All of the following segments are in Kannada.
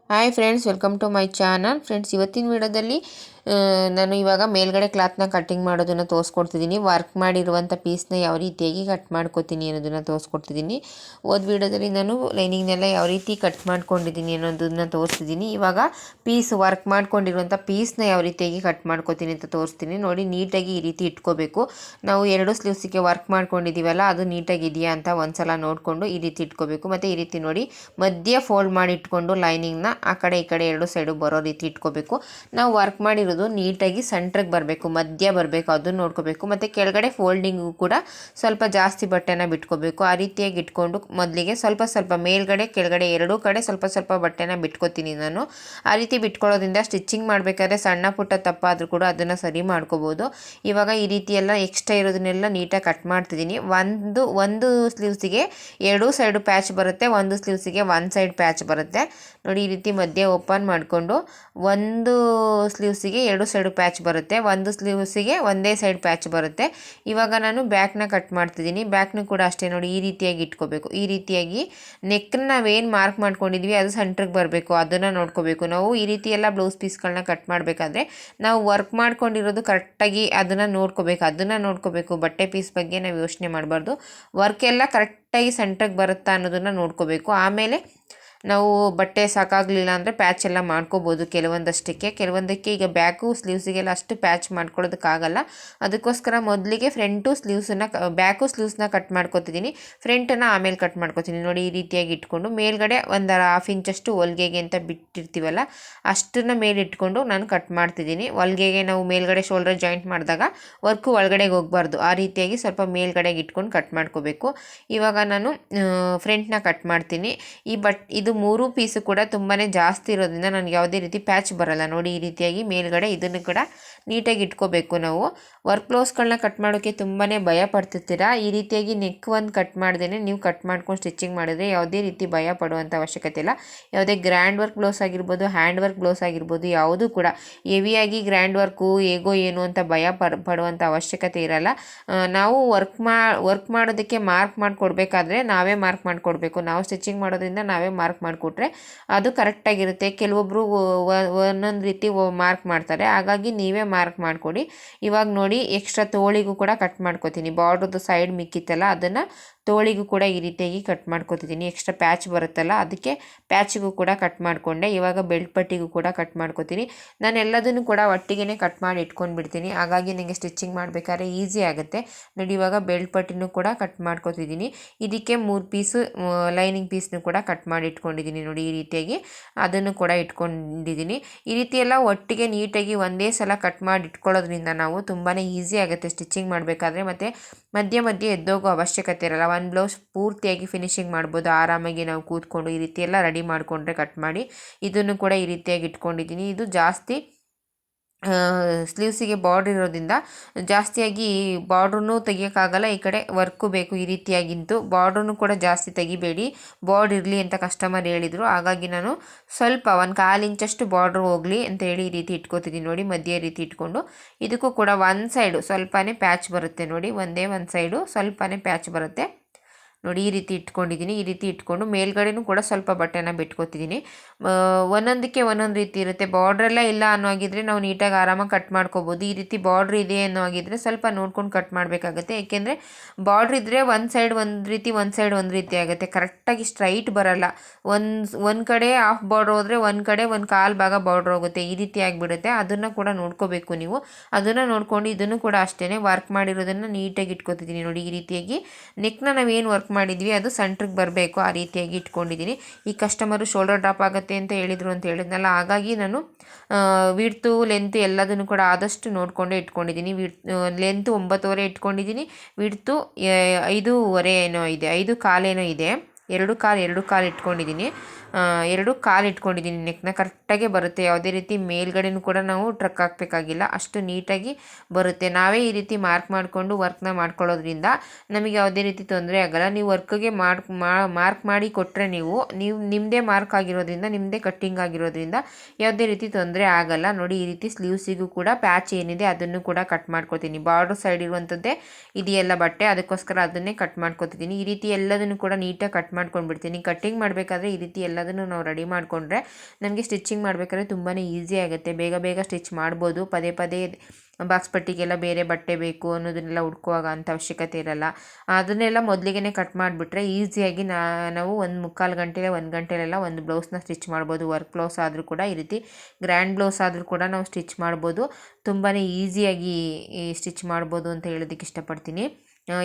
Hi friends, welcome to my channel. Friends, ಇವತ್ತಿನ ವಿಡಿಯೋದಲ್ಲಿ ನಾನು ಇವಾಗ ಮೇಲ್ಗಡೆ ಕ್ಲಾತ್ನ ಕಟ್ಟಿಂಗ್ ಮಾಡೋದನ್ನು ತೋರಿಸ್ಕೊಡ್ತಿದ್ದೀನಿ. ವರ್ಕ್ ಮಾಡಿರುವಂಥ ಪೀಸ್ನ ಯಾವ ರೀತಿಯಾಗಿ ಕಟ್ ಮಾಡ್ಕೊತೀನಿ ಅನ್ನೋದನ್ನು ತೋರಿಸ್ಕೊಡ್ತಿದ್ದೀನಿ. ಹೋದ ವಿಡಿಯೋದಲ್ಲಿ ನಾನು ಲೈನಿಂಗ್ನೆಲ್ಲ ಯಾವ ರೀತಿ ಕಟ್ ಮಾಡ್ಕೊಂಡಿದ್ದೀನಿ ಅನ್ನೋದನ್ನು ತೋರಿಸ್ತಿದ್ದೀನಿ. ಇವಾಗ ವರ್ಕ್ ಮಾಡ್ಕೊಂಡಿರುವಂಥ ಪೀಸ್ನ ಯಾವ ರೀತಿಯಾಗಿ ಕಟ್ ಮಾಡ್ಕೊತೀನಿ ಅಂತ ತೋರಿಸ್ತೀನಿ. ನೋಡಿ, ನೀಟಾಗಿ ಈ ರೀತಿ ಇಟ್ಕೋಬೇಕು. ನಾವು ಎರಡು ಸ್ಲೀವ್ಸಿಗೆ ವರ್ಕ್ ಮಾಡ್ಕೊಂಡಿದ್ದೀವಲ್ಲ, ಅದು ನೀಟಾಗಿ ಇದೆಯಾ ಅಂತ ಒಂದ್ಸಲ ನೋಡಿಕೊಂಡು ಈ ರೀತಿ ಇಟ್ಕೋಬೇಕು. ಮತ್ತು ಈ ರೀತಿ ನೋಡಿ, ಮಧ್ಯ ಫೋಲ್ಡ್ ಮಾಡಿ ಇಟ್ಕೊಂಡು ಲೈನಿಂಗ್ನ ಆ ಕಡೆ ಈ ಕಡೆ ಎರಡು ಸೈಡು ಬರೋ ರೀತಿ ಇಟ್ಕೋಬೇಕು. ನಾವು ವರ್ಕ್ ಮಾಡಿರೋದು ನೀಟಾಗಿ ಸೆಂಟ್ರಿಗೆ ಬರಬೇಕು, ಮಧ್ಯ ಬರಬೇಕು, ಅದನ್ನು ನೋಡ್ಕೋಬೇಕು. ಮತ್ತು ಕೆಳಗಡೆ ಫೋಲ್ಡಿಂಗು ಕೂಡ ಸ್ವಲ್ಪ ಜಾಸ್ತಿ ಬಟ್ಟೆನ ಬಿಟ್ಕೋಬೇಕು. ಆ ರೀತಿಯಾಗಿ ಇಟ್ಕೊಂಡು ಮೊದಲಿಗೆ ಸ್ವಲ್ಪ ಸ್ವಲ್ಪ ಮೇಲ್ಗಡೆ ಕೆಳಗಡೆ ಎರಡೂ ಕಡೆ ಸ್ವಲ್ಪ ಸ್ವಲ್ಪ ಬಟ್ಟೆನ ಬಿಟ್ಕೋತೀನಿ ನಾನು. ಆ ರೀತಿ ಬಿಟ್ಕೊಳ್ಳೋದ್ರಿಂದ ಸ್ಟಿಚ್ಚಿಂಗ್ ಮಾಡಬೇಕಾದ್ರೆ ಸಣ್ಣ ಪುಟ್ಟ ತಪ್ಪಾದರೂ ಕೂಡ ಅದನ್ನು ಸರಿ ಮಾಡ್ಕೋಬೋದು. ಇವಾಗ ಈ ರೀತಿ ಎಲ್ಲ ಎಕ್ಸ್ಟ್ರಾ ಇರೋದನ್ನೆಲ್ಲ ನೀಟಾಗಿ ಕಟ್ ಮಾಡ್ತಿದ್ದೀನಿ. ಒಂದು ಸ್ಲೀವ್ಸಿಗೆ ಎರಡೂ ಸೈಡು ಪ್ಯಾಚ್ ಬರುತ್ತೆ, ಒಂದು ಸ್ಲೀವ್ಸಿಗೆ ಒಂದು ಸೈಡ್ ಪ್ಯಾಚ್ ಬರುತ್ತೆ. ನೋಡಿ, ಈ ರೀತಿ ಮಧ್ಯೆ ಓಪನ್ ಮಾಡಿಕೊಂಡು ಒಂದು ಸ್ಲೀವ್ಸಿಗೆ ಎರಡು ಸೈಡು ಪ್ಯಾಚ್ ಬರುತ್ತೆ, ಒಂದು ಸ್ಲೀವ್ಸಿಗೆ ಒಂದೇ ಸೈಡ್ ಪ್ಯಾಚ್ ಬರುತ್ತೆ. ಇವಾಗ ನಾನು ಬ್ಯಾಕ್ನ ಕಟ್ ಮಾಡ್ತಿದ್ದೀನಿ. ಬ್ಯಾಕ್ನ ಕೂಡ ಅಷ್ಟೇ ನೋಡಿ, ಈ ರೀತಿಯಾಗಿ ಇಟ್ಕೋಬೇಕು. ಈ ರೀತಿಯಾಗಿ ನೆಕ್ನ ನಾವೇನು ಮಾರ್ಕ್ ಮಾಡ್ಕೊಂಡಿದ್ವಿ ಅದು ಸೆಂಟ್ರಿಗೆ ಬರಬೇಕು, ಅದನ್ನು ನೋಡ್ಕೋಬೇಕು. ನಾವು ಈ ರೀತಿ ಎಲ್ಲ ಬ್ಲೌಸ್ ಪೀಸ್ಗಳನ್ನ ಕಟ್ ಮಾಡಬೇಕಾದ್ರೆ ನಾವು ವರ್ಕ್ ಮಾಡ್ಕೊಂಡಿರೋದು ಕರೆಕ್ಟಾಗಿ ಅದನ್ನು ನೋಡ್ಕೋಬೇಕು. ಬಟ್ಟೆ ಪೀಸ್ ಬಗ್ಗೆ ನಾವು ಯೋಚನೆ ಮಾಡಬಾರ್ದು. ವರ್ಕ್ ಎಲ್ಲ ಕರೆಕ್ಟಾಗಿ ಸೆಂಟ್ರಿಗೆ ಬರುತ್ತಾ ಅನ್ನೋದನ್ನು ನೋಡ್ಕೋಬೇಕು. ಆಮೇಲೆ ನಾವು ಬಟ್ಟೆ ಸಾಕಾಗಲಿಲ್ಲ ಅಂದರೆ ಪ್ಯಾಚ್ ಎಲ್ಲ ಮಾಡ್ಕೋಬೋದು ಕೆಲವೊಂದಕ್ಕೆ. ಈಗ ಬ್ಯಾಕು ಸ್ಲೀವ್ಸಿಗೆಲ್ಲ ಅಷ್ಟು ಪ್ಯಾಚ್ ಮಾಡ್ಕೊಳ್ಳೋದಕ್ಕಾಗಲ್ಲ. ಅದಕ್ಕೋಸ್ಕರ ಮೊದಲಿಗೆ ಬ್ಯಾಕು ಸ್ಲೀವ್ಸ್ನ ಕಟ್ ಮಾಡ್ಕೊತಿದ್ದೀನಿ, ಫ್ರಂಟನ್ನು ಆಮೇಲೆ ಕಟ್ ಮಾಡ್ಕೊತೀನಿ. ನೋಡಿ, ಈ ರೀತಿಯಾಗಿ ಇಟ್ಕೊಂಡು ಮೇಲ್ಗಡೆ ಒಂದು ½ ಇಂಚಷ್ಟು ಹೊಲಿಗೆಗೆ ಅಂತ ಬಿಟ್ಟಿರ್ತೀವಲ್ಲ, ಅಷ್ಟನ್ನು ಮೇಲೆ ಇಟ್ಕೊಂಡು ನಾನು ಕಟ್ ಮಾಡ್ತಿದ್ದೀನಿ. ಹೊಲಿಗೆಗೆ ನಾವು ಮೇಲ್ಗಡೆ ಶೋಲ್ಡರ್ ಜಾಯಿಂಟ್ ಮಾಡಿದಾಗ ವರ್ಕು ಒಳಗಡೆಗೆ ಹೋಗಬಾರ್ದು, ಆ ರೀತಿಯಾಗಿ ಸ್ವಲ್ಪ ಮೇಲ್ಗಡೆಗೆ ಇಟ್ಕೊಂಡು ಕಟ್ ಮಾಡ್ಕೋಬೇಕು. ಇವಾಗ ನಾನು ಫ್ರಂಟ್ನ ಕಟ್ ಮಾಡ್ತೀನಿ. ಇದು 3 ಪೀಸು ಕೂಡ ತುಂಬಾ ಜಾಸ್ತಿ ಇರೋದ್ರಿಂದ ನನಗೆ ಯಾವುದೇ ರೀತಿ ಪ್ಯಾಚ್ ಬರಲ್ಲ. ನೋಡಿ, ಈ ರೀತಿಯಾಗಿ ಮೇಲ್ಗಡೆ ಇದನ್ನು ಕೂಡ ನೀಟಾಗಿ ಇಟ್ಕೋಬೇಕು. ನಾವು ವರ್ಕ್ ಬ್ಲೌಸ್ಗಳನ್ನ ಕಟ್ ಮಾಡೋಕ್ಕೆ ತುಂಬಾ ಭಯ ಪಡ್ತಿರ್ತೀರ. ಈ ರೀತಿಯಾಗಿ ನೆಕ್ ಒಂದು ಕಟ್ ಮಾಡ್ದೇನೆ ನೀವು ಕಟ್ ಮಾಡ್ಕೊಂಡು ಸ್ಟಿಚ್ಚಿಂಗ್ ಮಾಡಿದ್ರೆ ಯಾವುದೇ ರೀತಿ ಭಯ ಪಡುವಂಥ ಅವಶ್ಯಕತೆ ಇಲ್ಲ. ಯಾವುದೇ ಗ್ರ್ಯಾಂಡ್ ವರ್ಕ್ ಬ್ಲೌಸ್ ಆಗಿರ್ಬೋದು, ಹ್ಯಾಂಡ್ ವರ್ಕ್ ಬ್ಲೌಸ್ ಆಗಿರ್ಬೋದು, ಯಾವುದೂ ಕೂಡ ಹೆವಿಯಾಗಿ ಗ್ರ್ಯಾಂಡ್ ವರ್ಕು ಹೇಗೋ ಏನು ಅಂತ ಭಯ ಪಡುವಂಥ ಅವಶ್ಯಕತೆ ಇರಲ್ಲ. ನಾವು ವರ್ಕ್ ಮಾಡೋದಕ್ಕೆ ಮಾರ್ಕ್ ಮಾಡಿಕೊಡ್ಬೇಕಾದ್ರೆ ನಾವೇ ಮಾರ್ಕ್ ಮಾಡಿಕೊಡ್ಬೇಕು. ನಾವು ಸ್ಟಿಚ್ಚಿಂಗ್ ಮಾಡೋದ್ರಿಂದ ನಾವೇ ಮಾರ್ಕ್ ಮಾಡಿಕೊಟ್ರೆ ಅದು ಕರೆಕ್ಟಾಗಿರುತ್ತೆ. ಕೆಲವೊಬ್ಬರು ಒಂದೊಂದು ರೀತಿ ಮಾರ್ಕ್ ಮಾಡ್ತಾರೆ, ಹಾಗಾಗಿ ನೀವೇ ಮಾರ್ಕ್ ಮಾಡಿಕೊಡಿ. ಇವಾಗ ನೋಡಿ, ಎಕ್ಸ್ಟ್ರಾ ತೋಳಿಗೂ ಕೂಡ ಕಟ್ ಮಾಡ್ಕೊತೀನಿ. ಬಾರ್ಡ್ರದ್ದು ಸೈಡ್ ಮಿಕ್ಕಿತ್ತಲ್ಲ, ಅದನ್ನು ತೋಳಿಗೂ ಕೂಡ ಈ ರೀತಿಯಾಗಿ ಕಟ್ ಮಾಡ್ಕೊತಿದ್ದೀನಿ. ಎಕ್ಸ್ಟ್ರಾ ಪ್ಯಾಚ್ ಬರುತ್ತಲ್ಲ, ಅದಕ್ಕೆ ಪ್ಯಾಚಿಗೂ ಕೂಡ ಕಟ್ ಮಾಡಿಕೊಂಡೆ. ಇವಾಗ ಬೆಲ್ಟ್ ಪಟ್ಟಿಗೂ ಕೂಡ ಕಟ್ ಮಾಡ್ಕೊತೀನಿ. ನಾನು ಎಲ್ಲದನ್ನು ಕೂಡ ಒಟ್ಟಿಗೆ ಕಟ್ ಮಾಡಿ ಇಟ್ಕೊಂಡ್ಬಿಡ್ತೀನಿ, ಹಾಗಾಗಿ ನನಗೆ ಸ್ಟಿಚ್ಚಿಂಗ್ ಮಾಡಬೇಕಾದ್ರೆ ಈಸಿ ಆಗುತ್ತೆ. ನೋಡಿ, ಇವಾಗ ಬೆಲ್ಟ್ ಪಟ್ಟಿನೂ ಕೂಡ ಕಟ್ ಮಾಡ್ಕೊತಿದ್ದೀನಿ. ಇದಕ್ಕೆ 3 ಪೀಸು ಲೈನಿಂಗ್ ಪೀಸ್ನು ಕೂಡ ಕಟ್ ಮಾಡಿ ಇಟ್ಕೊಂಡಿದ್ದೀನಿ. ನೋಡಿ, ಈ ರೀತಿಯಾಗಿ ಅದನ್ನು ಕೂಡ ಇಟ್ಕೊಂಡಿದ್ದೀನಿ. ಈ ರೀತಿ ಎಲ್ಲ ಒಟ್ಟಿಗೆ ನೀಟಾಗಿ ಒಂದೇ ಸಲ ಕಟ್ ಮಾಡಿ ಇಟ್ಕೊಳ್ಳೋದ್ರಿಂದ ನಾವು ತುಂಬಾ ಈಸಿ ಆಗುತ್ತೆ ಸ್ಟಿಚ್ಚಿಂಗ್ ಮಾಡಬೇಕಾದ್ರೆ. ಮತ್ತು ಮಧ್ಯೆ ಎದ್ದೋಗೋ ಅವಶ್ಯಕತೆ ಇರಲ್ಲ. ಒಂದು ಬ್ಲೌಸ್ ಪೂರ್ತಿಯಾಗಿ ಫಿನಿಶಿಂಗ್ ಮಾಡ್ಬೋದು ಆರಾಮಾಗಿ ನಾವು ಕೂತ್ಕೊಂಡು. ಈ ರೀತಿ ಎಲ್ಲ ರೆಡಿ ಮಾಡಿಕೊಂಡ್ರೆ ಕಟ್ ಮಾಡಿ ಇದನ್ನು ಕೂಡ ಈ ರೀತಿಯಾಗಿ ಇಟ್ಕೊಂಡಿದ್ದೀನಿ. ಇದು ಜಾಸ್ತಿ ಸ್ಲೀವ್ಸಿಗೆ ಬಾರ್ಡ್ರ್ ಇರೋದ್ರಿಂದ ಜಾಸ್ತಿಯಾಗಿ ಬಾರ್ಡ್ರೂ ತೆಗಿಯೋಕ್ಕಾಗಲ್ಲ, ಈ ಕಡೆ ವರ್ಕು ಬೇಕು. ಈ ರೀತಿಯಾಗಿಂತು ಬಾರ್ಡ್ರೂ ಕೂಡ ಜಾಸ್ತಿ ತೆಗಿಬೇಡಿ, ಬಾರ್ಡ್ರ್ ಇರಲಿ ಅಂತ ಕಸ್ಟಮರ್ ಹೇಳಿದರು. ಹಾಗಾಗಿ ನಾನು ಸ್ವಲ್ಪ 1/4 ಇಂಚಷ್ಟು ಬಾರ್ಡ್ರ್ ಹೋಗಲಿ ಅಂತ ಹೇಳಿ ಈ ರೀತಿ ಇಟ್ಕೋತಿದ್ದೀನಿ. ನೋಡಿ, ಮಧ್ಯೆ ರೀತಿ ಇಟ್ಕೊಂಡು ಇದಕ್ಕೂ ಕೂಡ ಒಂದು ಸೈಡು ಸ್ವಲ್ಪನೇ ಪ್ಯಾಚ್ ಬರುತ್ತೆ. ನೋಡಿ, ಒಂದು ಸೈಡು ಸ್ವಲ್ಪನೇ ಪ್ಯಾಚ್ ಬರುತ್ತೆ. ನೋಡಿ, ಈ ರೀತಿ ಇಟ್ಕೊಂಡಿದ್ದೀನಿ. ಈ ರೀತಿ ಇಟ್ಕೊಂಡು ಮೇಲ್ಗಡೆನೂ ಕೂಡ ಸ್ವಲ್ಪ ಬಟ್ಟೆನ ಬಿಟ್ಕೊತಿದ್ದೀನಿ. ಒಂದೊಂದಕ್ಕೆ ಒಂದೊಂದು ರೀತಿ ಇರುತ್ತೆ. ಬಾರ್ಡ್ರೆಲ್ಲ ಇಲ್ಲ ಅನ್ನೋ ಆಗಿದ್ರೆ ನಾವು ನೀಟಾಗಿ ಆರಾಮಾಗಿ ಕಟ್ ಮಾಡ್ಕೋಬೋದು. ಈ ರೀತಿ ಬಾರ್ಡ್ರ್ ಇದೆ ಅನ್ನೋ ಆಗಿದ್ರೆ ಸ್ವಲ್ಪ ನೋಡ್ಕೊಂಡು ಕಟ್ ಮಾಡಬೇಕಾಗುತ್ತೆ. ಏಕೆಂದರೆ ಬಾರ್ಡ್ರ್ ಇದ್ದರೆ ಒಂದು ಸೈಡ್ ಒಂದು ರೀತಿ, ಒಂದು ಸೈಡ್ ಒಂದು ರೀತಿ ಆಗುತ್ತೆ, ಕರೆಕ್ಟಾಗಿ ಸ್ಟ್ರೈಟ್ ಬರಲ್ಲ. ಒಂದು ಕಡೆ ಹಾಫ್ ಬಾರ್ಡ್ರ್ ಹೋದರೆ ಒಂದು ಕಡೆ 1/4 ಭಾಗ ಬಾರ್ಡ್ರ್ ಹೋಗುತ್ತೆ, ಈ ರೀತಿ ಆಗಿಬಿಡುತ್ತೆ. ಅದನ್ನು ಕೂಡ ನೋಡ್ಕೋಬೇಕು ನೀವು. ಅದನ್ನು ನೋಡ್ಕೊಂಡು ಇದನ್ನು ಕೂಡ ಅಷ್ಟೇ ವರ್ಕ್ ಮಾಡಿರೋದನ್ನು ನೀಟಾಗಿ ಇಟ್ಕೊತಿದ್ದೀನಿ. ನೋಡಿ, ಈ ರೀತಿಯಾಗಿ ನೆಕ್ನ ನಾವೇನು ವರ್ಕ್ ಮಾಡಿದ್ವಿ ಅದು ಸೆಂಟ್ರಿಗೆ ಬರಬೇಕು, ಆ ರೀತಿಯಾಗಿ ಇಟ್ಕೊಂಡಿದ್ದೀನಿ. ಈ ಕಸ್ಟಮರು ಶೋಲ್ಡರ್ ಡ್ರಾಪ್ ಆಗುತ್ತೆ ಅಂತ ಹೇಳಿದ್ನಲ್ಲ, ಹಾಗಾಗಿ ನಾನು ವಿಡ್ತು ಲೆಂತ್ ಎಲ್ಲದನ್ನು ಕೂಡ ಆದಷ್ಟು ನೋಡಿಕೊಂಡೇ ಇಟ್ಕೊಂಡಿದ್ದೀನಿ. ಲೆಂತು 9.5 ಇಟ್ಕೊಂಡಿದ್ದೀನಿ, ವಿಡ್ತು 5.5 ಏನೋ ಇದೆ, 5.25 ಏನೋ ಇದೆ. 2.25 ಇಟ್ಕೊಂಡಿದ್ದೀನಿ. 2.25 ಇಟ್ಕೊಂಡಿದ್ದೀನಿ. ನೆಕ್ನ ಕರೆಕ್ಟಾಗೆ ಬರುತ್ತೆ. ಯಾವುದೇ ರೀತಿ ಮೇಲ್ಗಡೆನೂ ಕೂಡ ನಾವು ಟ್ರಕ್ ಹಾಕಬೇಕಾಗಿಲ್ಲ, ಅಷ್ಟು ನೀಟಾಗಿ ಬರುತ್ತೆ. ನಾವೇ ಈ ರೀತಿ ಮಾರ್ಕ್ ಮಾಡಿಕೊಂಡು ವರ್ಕ್ನ ಮಾಡ್ಕೊಳ್ಳೋದ್ರಿಂದ ನಮಗೆ ಯಾವುದೇ ರೀತಿ ತೊಂದರೆ ಆಗೋಲ್ಲ. ನೀವು ವರ್ಕ್ಗೆ ಮಾರ್ಕ್ ಮಾಡಿ ಕೊಟ್ಟರೆ ನೀವು ನಿಮ್ಮದೇ ಮಾರ್ಕ್ ಆಗಿರೋದ್ರಿಂದ, ನಿಮ್ಮದೇ ಕಟ್ಟಿಂಗ್ ಆಗಿರೋದ್ರಿಂದ ಯಾವುದೇ ರೀತಿ ತೊಂದರೆ ಆಗಲ್ಲ. ನೋಡಿ, ಈ ರೀತಿ ಸ್ಲೀವ್ಸಿಗೂ ಕೂಡ ಪ್ಯಾಚ್ ಏನಿದೆ ಅದನ್ನು ಕೂಡ ಕಟ್ ಮಾಡ್ಕೊತೀನಿ. ಬಾರ್ಡ್ರ್ ಸೈಡ್ ಇರುವಂಥದ್ದೇ ಇದೆಯಲ್ಲ ಬಟ್ಟೆ, ಅದಕ್ಕೋಸ್ಕರ ಅದನ್ನೇ ಕಟ್ ಮಾಡ್ಕೊತಿದ್ದೀನಿ. ಈ ರೀತಿ ಎಲ್ಲದನ್ನು ಕೂಡ ನೀಟಾಗಿ ಕಟ್ ಮಾಡ್ಕೊಂಡ್ಬಿಡ್ತೀನಿ. ಕಟ್ಟಿಂಗ್ ಮಾಡಬೇಕಾದ್ರೆ ಈ ರೀತಿ ಎಲ್ಲ ಎಲ್ಲದನ್ನು ನಾವು ರೆಡಿ ಮಾಡಿಕೊಂಡ್ರೆ ನನಗೆ ಸ್ಟಿಚ್ಚಿಂಗ್ ಮಾಡಬೇಕಾದ್ರೆ ತುಂಬಾ ಈಸಿ ಆಗುತ್ತೆ, ಬೇಗ ಬೇಗ ಸ್ಟಿಚ್ ಮಾಡ್ಬೋದು. ಪದೇ ಪದೇ ಬಾಕ್ಸ್ ಪಟ್ಟಿಗೆಲ್ಲ ಬೇರೆ ಬಟ್ಟೆ ಬೇಕು ಅನ್ನೋದನ್ನೆಲ್ಲ ಹುಡ್ಕುವಾಗ ಅಂಥ ಅವಶ್ಯಕತೆ ಇರಲ್ಲ. ಅದನ್ನೆಲ್ಲ ಮೊದಲಿಗೆ ಕಟ್ ಮಾಡಿಬಿಟ್ರೆ ಈಸಿಯಾಗಿ ನಾವು ಒಂದು ಮುಕ್ಕಾಲು ಗಂಟೆ 1 ಗಂಟೆಲೆಲ್ಲ ಒಂದು ಬ್ಲೌಸ್ನ ಸ್ಟಿಚ್ ಮಾಡ್ಬೋದು. ವರ್ಕ್ ಬ್ಲೌಸ್ ಆದರೂ ಕೂಡ ಈ ರೀತಿ ಗ್ರ್ಯಾಂಡ್ ಬ್ಲೌಸ್ ಆದರೂ ಕೂಡ ನಾವು ಸ್ಟಿಚ್ ಮಾಡ್ಬೋದು. ತುಂಬಾ ಈಸಿಯಾಗಿ ಸ್ಟಿಚ್ ಮಾಡ್ಬೋದು ಅಂತ ಹೇಳೋದಕ್ಕೆ ಇಷ್ಟಪಡ್ತೀನಿ.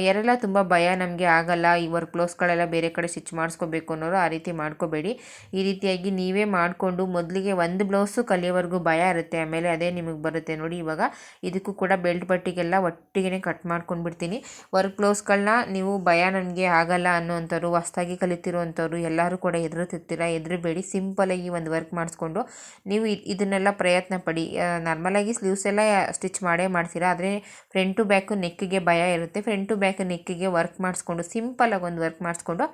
ಯಾರೆಲ್ಲ ತುಂಬ ಭಯ ನಮಗೆ ಆಗಲ್ಲ, ಈ ವರ್ಕ್ ಬ್ಲೌಸ್ಗಳೆಲ್ಲ ಬೇರೆ ಕಡೆ ಸ್ಟಿಚ್ ಮಾಡಿಸ್ಕೋಬೇಕು ಅನ್ನೋರು ಆ ರೀತಿ ಮಾಡ್ಕೋಬೇಡಿ. ಈ ರೀತಿಯಾಗಿ ನೀವೇ ಮಾಡಿಕೊಂಡು ಮೊದಲಿಗೆ ಒಂದು ಬ್ಲೌಸು ಕಲಿಯೋವರೆಗೂ ಭಯ ಇರುತ್ತೆ, ಆಮೇಲೆ ಅದೇ ನಿಮಗೆ ಬರುತ್ತೆ. ನೋಡಿ ಇವಾಗ ಇದಕ್ಕೂ ಕೂಡ ಬೆಲ್ಟ್ ಪಟ್ಟಿಗೆಲ್ಲ ಒಟ್ಟಿಗೆ ಕಟ್ ಮಾಡ್ಕೊಂಡು ಬಿಡ್ತೀನಿ. ವರ್ಕ್ ಬ್ಲೌಸ್ಗಳನ್ನ ನೀವು ಭಯ ನನಗೆ ಆಗಲ್ಲ ಅನ್ನೋವಂಥವ್ರು, ಹೊಸ್ದಾಗಿ ಕಲಿತಿರೋವಂಥವ್ರು ಎಲ್ಲರೂ ಕೂಡ ಹೆದರಬೇಡಿ. ಸಿಂಪಲಾಗಿ ಒಂದು ವರ್ಕ್ ಮಾಡಿಸ್ಕೊಂಡು ನೀವು ಇದನ್ನೆಲ್ಲ ಪ್ರಯತ್ನ ಪಡಿ. ನಾರ್ಮಲಾಗಿ ಸ್ಲೀವ್ಸ್ ಎಲ್ಲ ಸ್ಟಿಚ್ ಮಾಡ್ತೀರಾ, ಆದರೆ ಫ್ರಂಟ್ ಟು ಬ್ಯಾಕು ನೆಕ್ಕಿಗೆ ಭಯ ಇರುತ್ತೆ. ಫ್ರಂಟ್ ಟು ಬ್ಯಾಕ್ ನೆಕ್ಕಿಗೆ ವರ್ಕ್ ಮಾಡಿಸ್ಕೊಂಡು ಸಿಂಪಲಾಗಿ ಒಂದು ವರ್ಕ್ ಮಾಡಿಸ್ಕೊಂಡು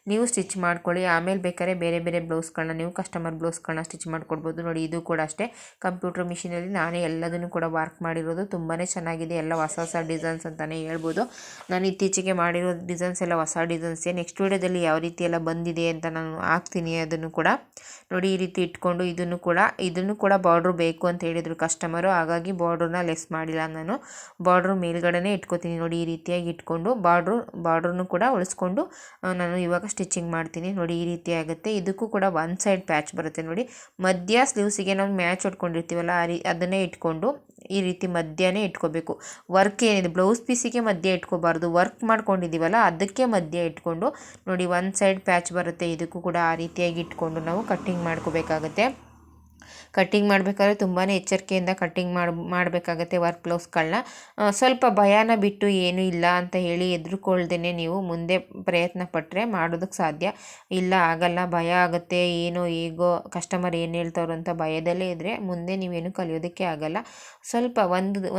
ನೀವು ಸ್ಟಿಚ್ ಮಾಡ್ಕೊಳ್ಳಿ. ಆಮೇಲೆ ಬೇಕಾದ್ರೆ ಬೇರೆ ಬೇರೆ ಬ್ಲೌಸ್ಗಳನ್ನ ನೀವು ಕಸ್ಟಮರ್ ಬ್ಲೌಸ್ಗಳನ್ನ ಸ್ಟಿಚ್ ಮಾಡ್ಕೊಡ್ಬೋದು. ನೋಡಿ ಇದು ಕೂಡ ಅಷ್ಟೇ ಕಂಪ್ಯೂಟರ್ ಮಿಷಿನಲ್ಲಿ ನಾನೇ ಎಲ್ಲದನ್ನು ಕೂಡ ವರ್ಕ್ ಮಾಡಿರೋದು. ತುಂಬಾ ಚೆನ್ನಾಗಿದೆ, ಎಲ್ಲ ಹೊಸ ಹೊಸ ಡಿಸೈನ್ಸ್ ಅಂತಲೇ ಹೇಳ್ಬೋದು. ನಾನು ಇತ್ತೀಚೆಗೆ ಮಾಡಿರೋ ಡಿಸೈನ್ಸ್ ಎಲ್ಲ ಹೊಸ ಡಿಸೈನ್ಸೇ. ನೆಕ್ಸ್ಟ್ ವೀಡಿಯೋದಲ್ಲಿ ಯಾವ ರೀತಿ ಎಲ್ಲ ಬಂದಿದೆ ಅಂತ ನಾನು ಹಾಕ್ತೀನಿ. ಅದನ್ನು ಕೂಡ ನೋಡಿ ಈ ರೀತಿ ಇಟ್ಕೊಂಡು ಇದನ್ನು ಕೂಡ ಬಾರ್ಡ್ರು ಬೇಕು ಅಂತ ಹೇಳಿದರು ಕಸ್ಟಮರು, ಹಾಗಾಗಿ ಬಾರ್ಡ್ರನ್ನ ಲೆಸ್ ಮಾಡಿಲ್ಲ. ನಾನು ಬಾರ್ಡ್ರು ಮೇಲ್ಗಡೆನೇ ಇಟ್ಕೋತೀನಿ. ನೋಡಿ ಈ ರೀತಿಯಾಗಿ ಇಟ್ಕೊಂಡು ಬಾರ್ಡ್ರನ್ನು ಕೂಡ ಉಳಿಸ್ಕೊಂಡು ನಾನು ಇವಾಗ ಸ್ಟಿಚಿಂಗ್ ಮಾಡ್ತೀನಿ. ನೋಡಿ ಈ ರೀತಿ ಆಗುತ್ತೆ. ಇದಕ್ಕೂ ಕೂಡ ಒನ್ ಸೈಡ್ ಪ್ಯಾಚ್ ಬರುತ್ತೆ. ನೋಡಿ ಮಧ್ಯ ಸ್ಲೀವ್ಸಿಗೆ ನಾವು ಮ್ಯಾಚ್ ಹೊಡ್ಕೊಂಡಿರ್ತೀವಲ್ಲ ಅದನ್ನೇ ಇಟ್ಕೊಂಡು ಈ ರೀತಿ ಮಧ್ಯನೇ ಇಟ್ಕೋಬೇಕು. ವರ್ಕ್ ಏನಿದೆ ಬ್ಲೌಸ್ ಪೀಸಿಗೆ ಮಧ್ಯ ಇಟ್ಕೋಬಾರ್ದು, ವರ್ಕ್ ಮಾಡ್ಕೊಂಡಿದ್ದೀವಲ್ಲ ಅದಕ್ಕೆ ಮಧ್ಯ ಇಟ್ಕೊಂಡು ನೋಡಿ ಒನ್ ಸೈಡ್ ಪ್ಯಾಚ್ ಬರುತ್ತೆ. ಇದಕ್ಕೂ ಕೂಡ ಆ ರೀತಿಯಾಗಿ ಇಟ್ಕೊಂಡು ನಾವು ಕಟ್ಟಿಂಗ್ ಮಾಡ್ಕೋಬೇಕಾಗತ್ತೆ. ಕಟ್ಟಿಂಗ್ ಮಾಡಬೇಕಾದ್ರೆ ತುಂಬಾ ಎಚ್ಚರಿಕೆಯಿಂದ ಕಟ್ಟಿಂಗ್ ಮಾಡಬೇಕಾಗತ್ತೆ ವರ್ಕ್ ಬ್ಲೌಸ್ಗಳನ್ನ. ಸ್ವಲ್ಪ ಭಯನ ಬಿಟ್ಟು ಏನೂ ಇಲ್ಲ ಅಂತ ಹೇಳಿ ಹೆದರ್ಕೊಳ್ದೇ ನೀವು ಮುಂದೆ ಪ್ರಯತ್ನ ಪಟ್ಟರೆ ಮಾಡೋದಕ್ಕೆ ಸಾಧ್ಯ. ಇಲ್ಲ ಆಗಲ್ಲ, ಭಯ ಆಗುತ್ತೆ, ಏನೋ ಹೇಗೋ ಕಸ್ಟಮರ್ ಏನು ಹೇಳ್ತಾರೋ ಅಂತ ಭಯದಲ್ಲೇ ಇದ್ದರೆ ಮುಂದೆ ನೀವೇನು ಕಲಿಯೋದಕ್ಕೆ ಆಗಲ್ಲ. ಸ್ವಲ್ಪ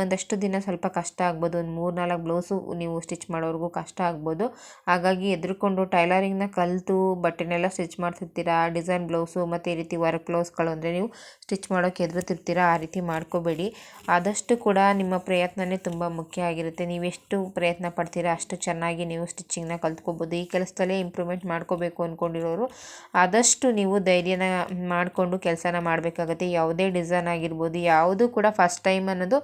ಒಂದಷ್ಟು ದಿನ ಸ್ವಲ್ಪ ಕಷ್ಟ ಆಗ್ಬೋದು, ಒಂದು 3-4 ಬ್ಲೌಸು ನೀವು ಸ್ಟಿಚ್ ಮಾಡೋವರೆಗೂ ಕಷ್ಟ ಆಗ್ಬೋದು. ಹಾಗಾಗಿ ಹೆದರ್ಕೊಂಡು ಟೈಲರಿಂಗ್ನ ಕಲಿತು ಬಟ್ಟೆನೆಲ್ಲ ಸ್ಟಿಚ್ ಮಾಡ್ತಿರ್ತೀರಾ, ಡಿಸೈನ್ ಬ್ಲೌಸು ಮತ್ತು ಈ ರೀತಿ ವರ್ಕ್ ಬ್ಲೌಸ್ಗಳು ಅಂದರೆ ನೀವು ಸ್ಟಿಚ್ ಮಾಡೋಕ್ಕೆ ಹೆದರುತ್ತಿರ್ತೀರ. ಆ ರೀತಿ ಮಾಡ್ಕೋಬೇಡಿ. ಆದಷ್ಟು ಕೂಡ ನಿಮ್ಮ ಪ್ರಯತ್ನವೇ ತುಂಬ ಮುಖ್ಯ ಆಗಿರುತ್ತೆ. ನೀವೆಷ್ಟು ಪ್ರಯತ್ನ ಪಡ್ತೀರಾ ಅಷ್ಟು ಚೆನ್ನಾಗಿ ನೀವು ಸ್ಟಿಚ್ಚಿಂಗ್ನ ಕಲ್ತ್ಕೋಬೋದು. ಈ ಕೆಲಸದಲ್ಲೇ ಇಂಪ್ರೂವ್ಮೆಂಟ್ ಮಾಡ್ಕೋಬೇಕು ಅಂದ್ಕೊಂಡಿರೋರು ಆದಷ್ಟು ನೀವು ಧೈರ್ಯನ ಮಾಡಿಕೊಂಡು ಕೆಲಸನ ಮಾಡಬೇಕಾಗುತ್ತೆ. ಯಾವುದೇ ಡಿಸೈನ್ ಆಗಿರ್ಬೋದು, ಯಾವುದು ಕೂಡ ಫಸ್ಟ್ ಟೈಮ್ ಅನ್ನೋದು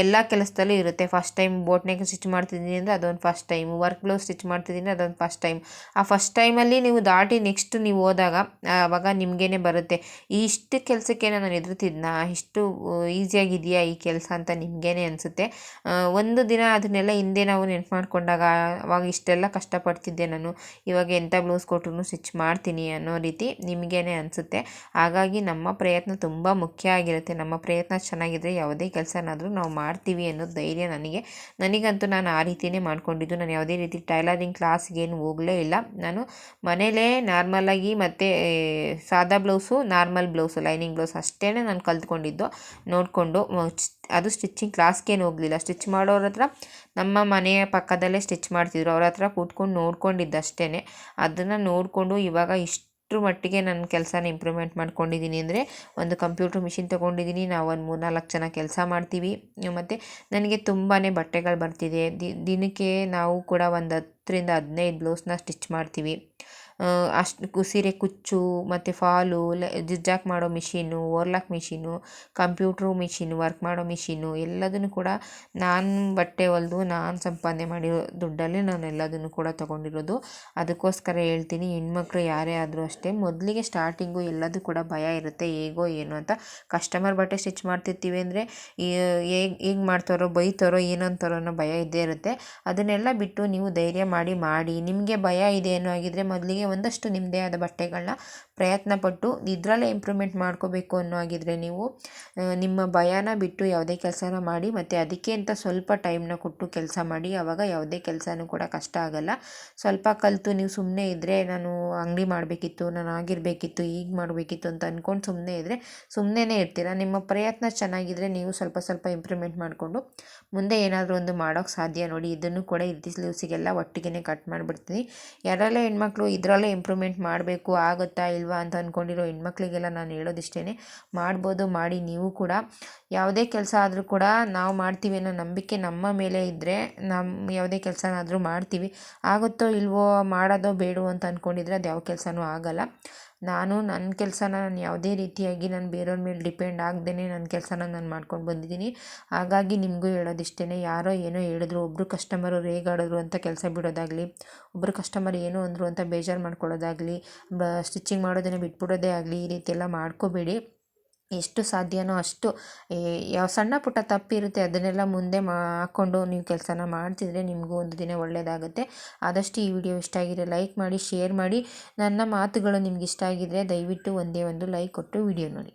ಎಲ್ಲ ಕೆಲಸದಲ್ಲೂ ಇರುತ್ತೆ. First time boat neck stitch ಮಾಡ್ತಿದ್ದೀನಿ ಅಂದರೆ ಅದೊಂದು first time, work blouse stitch ಮಾಡ್ತಿದ್ದೀನಿ ಅದೊಂದು ಫಸ್ಟ್ ಟೈಮ್. ಆ ಫಸ್ಟ್ ಟೈಮಲ್ಲಿ ನೀವು ದಾಟಿ ನೆಕ್ಸ್ಟ್ ನೀವು ಹೋದಾಗ ಆವಾಗ ನಿಮಗೇನೆ ಬರುತ್ತೆ, ಇಷ್ಟು ಕೆಲಸಕ್ಕೆ ನಾನು ಹೆದರ್ತಿದ್ನಾ, ಇಷ್ಟು ಈಸಿಯಾಗಿದೆಯಾ ಈ ಕೆಲಸ ಅಂತ ನಿಮಗೇನೆ ಅನಿಸುತ್ತೆ. ಒಂದು ದಿನ ಅದನ್ನೆಲ್ಲ ಹಿಂದೆ ನಾವು ನೆನ್ಪು ಮಾಡಿಕೊಂಡಾಗ ಅವಾಗ ಇಷ್ಟೆಲ್ಲ ಕಷ್ಟಪಡ್ತಿದ್ದೆ ನಾನು, ಇವಾಗ ಎಂಥ ಬ್ಲೌಸ್ ಕೊಟ್ಟರು ಸ್ಟಿಚ್ ಮಾಡ್ತೀನಿ ಅನ್ನೋ ರೀತಿ ನಿಮಗೇನೆ ಅನಿಸುತ್ತೆ. ಹಾಗಾಗಿ ನಮ್ಮ ಪ್ರಯತ್ನ ತುಂಬ ಮುಖ್ಯ ಆಗಿರುತ್ತೆ. ನಮ್ಮ ಪ್ರಯತ್ನ ಚೆನ್ನಾಗಿದ್ದರೆ ಯಾವುದೇ ಕೆಲಸನಾದರೂ ನಾವು ಮಾಡ್ತೀವಿ ಅನ್ನೋ ಧೈರ್ಯ ನನಗಂತೂ ನಾನು ಆ ರೀತಿಯೇ ಮಾಡ್ಕೊಂಡಿದ್ದು. ನಾನು ಯಾವುದೇ ರೀತಿ ಟೈಲರಿಂಗ್ ಕ್ಲಾಸ್ಗೇನು ಹೋಗಲೇ ಇಲ್ಲ. ನಾನು ಮನೇಲೇ ನಾರ್ಮಲಾಗಿ ಮತ್ತು ಸಾದಾ blouse, normal blouse, lining blouse ಅಷ್ಟೇ ನಾನು ಕಲ್ತ್ಕೊಂಡಿದ್ದು ನೋಡಿಕೊಂಡು. ಅದು ಸ್ಟಿಚ್ಚಿಂಗ್ ಕ್ಲಾಸ್ಗೇನು ಹೋಗಲಿಲ್ಲ. ಸ್ಟಿಚ್ ಮಾಡೋರ ಹತ್ರ ನಮ್ಮ ಮನೆಯ ಪಕ್ಕದಲ್ಲೇ ಸ್ಟಿಚ್ ಮಾಡ್ತಿದ್ರು, ಅವ್ರ ಹತ್ರ ಕೂತ್ಕೊಂಡು ನೋಡ್ಕೊಂಡಿದ್ದು ಅಷ್ಟೇ. ಅದನ್ನು ನೋಡಿಕೊಂಡು ಇವಾಗ ಇಷ್ಟರ ಮಟ್ಟಿಗೆ ನನ್ನ ಕೆಲಸನ ಇಂಪ್ರೂವ್ಮೆಂಟ್ ಮಾಡ್ಕೊಂಡಿದ್ದೀನಿ ಅಂದರೆ ಒಂದು ಕಂಪ್ಯೂಟ್ರ್ ಮಿಷಿನ್ ತೊಗೊಂಡಿದ್ದೀನಿ. ನಾವು ಒಂದು 3-4 ಜನ ಕೆಲಸ ಮಾಡ್ತೀವಿ ಮತ್ತು ನನಗೆ ತುಂಬಾ ಬಟ್ಟೆಗಳು ಬರ್ತಿದೆ. ದಿನಕ್ಕೆ ನಾವು ಕೂಡ ಒಂದು 10-15 ಬ್ಲೌಸ್ನ ಸ್ಟಿಚ್ ಮಾಡ್ತೀವಿ. ಅಷ್ಟು ಸೀರೆ ಕುಚ್ಚು ಮತ್ತು ಫಾಲು, ಜಿಜ್ಜಾಕ್ ಮಾಡೋ machine, overlock machine, computer machine, work ಮಾಡೋ ಮಿಷಿನು ಎಲ್ಲದನ್ನು ಕೂಡ ನಾನು ಬಟ್ಟೆ ಹೊಲಿದು ನಾನು ಸಂಪಾದನೆ ಮಾಡಿರೋ ದುಡ್ಡಲ್ಲಿ ನಾನು ಎಲ್ಲದನ್ನು ಕೂಡ ತೊಗೊಂಡಿರೋದು. ಅದಕ್ಕೋಸ್ಕರ ಹೇಳ್ತೀನಿ, ಹೆಣ್ಮಕ್ಳು ಯಾರೇ ಆದರೂ ಅಷ್ಟೇ ಮೊದಲಿಗೆ ಸ್ಟಾರ್ಟಿಂಗು ಎಲ್ಲದೂ ಕೂಡ ಭಯ ಇರುತ್ತೆ, ಹೇಗೋ ಏನು ಅಂತ. ಕಸ್ಟಮರ್ ಬಟ್ಟೆ ಸ್ಟಿಚ್ ಮಾಡ್ತಿರ್ತೀವಿ ಅಂದರೆ ಹೇಗೆ ಮಾಡ್ತಾರೋ, ಬೈತಾರೋ, ಏನಂತಾರೋ ಅನ್ನೋ ಭಯ ಇದ್ದೇ ಇರುತ್ತೆ. ಅದನ್ನೆಲ್ಲ ಬಿಟ್ಟು ನೀವು ಧೈರ್ಯ ಮಾಡಿ ನಿಮಗೆ ಭಯ ಇದೆ ಏನೋ ಆಗಿದ್ದರೆ ಮೊದಲಿಗೆ ಒಂದಷ್ಟು ನಿಮ್ಮದೇ ಆದ ಬಟ್ಟೆಗಳನ್ನ ಪ್ರಯತ್ನ ಪಟ್ಟು ಇದರಲ್ಲೇ ಇಂಪ್ರೂವ್ಮೆಂಟ್ ಮಾಡ್ಕೋಬೇಕು ಅನ್ನೋ ಆಗಿದ್ದರೆ ನೀವು ನಿಮ್ಮ ಭಯನ ಬಿಟ್ಟು ಯಾವುದೇ ಕೆಲಸನ ಮಾಡಿ ಮತ್ತು ಅದಕ್ಕೆ ಅಂತ ಸ್ವಲ್ಪ ಟೈಮ್ನ ಕೊಟ್ಟು ಕೆಲಸ ಮಾಡಿ. ಆವಾಗ ಯಾವುದೇ ಕೆಲಸನೂ ಕೂಡ ಕಷ್ಟ ಆಗಲ್ಲ. ಸ್ವಲ್ಪ ಕಲಿತು ನೀವು ಸುಮ್ಮನೆ ಇದ್ದರೆ ನಾನು ಅಂಗಡಿ ಮಾಡಬೇಕಿತ್ತು, ನಾನು ಆಗಿರಬೇಕಿತ್ತು, ಈಗ ಮಾಡಬೇಕಿತ್ತು ಅಂತ ಅಂದ್ಕೊಂಡು ಸುಮ್ಮನೆ ಇದ್ದರೆ ಸುಮ್ಮನೆ ಇರ್ತೀರ. ನಿಮ್ಮ ಪ್ರಯತ್ನ ಚೆನ್ನಾಗಿದ್ದರೆ ನೀವು ಸ್ವಲ್ಪ ಸ್ವಲ್ಪ ಇಂಪ್ರೂವ್ಮೆಂಟ್ ಮಾಡಿಕೊಂಡು ಮುಂದೆ ಏನಾದರೂ ಒಂದು ಮಾಡೋಕ್ಕೆ ಸಾಧ್ಯ. ನೋಡಿ ಇದನ್ನು ಕೂಡ ಈ ರೀತಿ ಸ್ಲೀವ್ಸಿಗೆಲ್ಲ ಒಟ್ಟಿಗೆ ಕಟ್ ಮಾಡಿಬಿಡ್ತೀನಿ. ಯಾರೆಲ್ಲ ಹೆಣ್ಮಕ್ಳು ಇದರಲ್ಲೇ ಇಂಪ್ರೂವ್ಮೆಂಟ್ ಮಾಡಬೇಕು ಆಗುತ್ತಾ ಇಲ್ವಾ ಅಂತ ಅಂದ್ಕೊಂಡಿರೋ ಹೆಣ್ಮಕ್ಳಿಗೆಲ್ಲ ನಾನು ಹೇಳೋದಿಷ್ಟೇ, ಮಾಡ್ಬೋದು, ಮಾಡಿ. ನೀವು ಕೂಡ ಯಾವುದೇ ಕೆಲಸ ಆದರೂ ಕೂಡ ನಾವು ಮಾಡ್ತೀವಿ ಅನ್ನೋ ನಂಬಿಕೆ ನಮ್ಮ ಮೇಲೆ ಇದ್ದರೆ ಯಾವುದೇ ಕೆಲಸನಾದರೂ ಮಾಡ್ತೀವಿ. ಆಗುತ್ತೋ ಇಲ್ವೋ, ಮಾಡೋದೋ ಬೇಡವೋ ಅಂತ ಅಂದ್ಕೊಂಡಿದ್ರೆ ಅದು ಯಾವ ಕೆಲಸನೂ ಆಗಲ್ಲ. ನಾನು ನನ್ನ ಕೆಲಸನ ನಾನು ಯಾವುದೇ ರೀತಿಯಾಗಿ ನಾನು ಬೇರೆಯವ್ರ ಮೇಲೆ ಡಿಪೆಂಡ್ ಆಗದೇ ನನ್ನ ಕೆಲಸನ ನಾನು ಮಾಡ್ಕೊಂಡು ಬಂದಿದ್ದೀನಿ. ಹಾಗಾಗಿ ನಿಮಗೂ ಹೇಳೋದಿಷ್ಟೇ, ಯಾರೋ ಏನೋ ಹೇಳಿದ್ರು, ಒಬ್ಬರು ಕಸ್ಟಮರು ರೇಗಾಡಿದ್ರು ಅಂತ ಕೆಲಸ ಬಿಡೋದಾಗಲಿ, ಒಬ್ಬರು ಕಸ್ಟಮರ್ ಏನೋ ಅಂದರು ಅಂತ ಬೇಜಾರು ಮಾಡ್ಕೊಳ್ಳೋದಾಗಲಿ, ಸ್ಟಿಚಿಂಗ್ ಮಾಡೋದನ್ನು ಬಿಟ್ಬಿಡೋದೇ ಆಗಲಿ, ಈ ರೀತಿ ಎಲ್ಲ ಮಾಡ್ಕೋಬೇಡಿ. ಎಷ್ಟು ಸಾಧ್ಯನೋ ಅಷ್ಟು ಯಾವ ಸಣ್ಣ ಪುಟ್ಟ ತಪ್ಪಿರುತ್ತೆ ಅದನ್ನೆಲ್ಲ ಮುಂದೆ ಹಾಕ್ಕೊಂಡು ನೀವು ಕೆಲಸನ ಮಾಡ್ತಿದ್ರೆ ನಿಮಗೂ ಒಂದು ದಿನ ಒಳ್ಳೆಯದಾಗುತ್ತೆ. ಆದಷ್ಟು ಈ ವಿಡಿಯೋ ಇಷ್ಟ ಆಗಿದ್ರೆ ಲೈಕ್ ಮಾಡಿ, ಶೇರ್ ಮಾಡಿ. ನನ್ನ ಮಾತುಗಳು ನಿಮ್ಗೆ ಇಷ್ಟ ಆಗಿದ್ರೆ ದಯವಿಟ್ಟು ಒಂದೇ ಒಂದು ಲೈಕ್ ಕೊಟ್ಟು ವಿಡಿಯೋ ನೋಡಿ.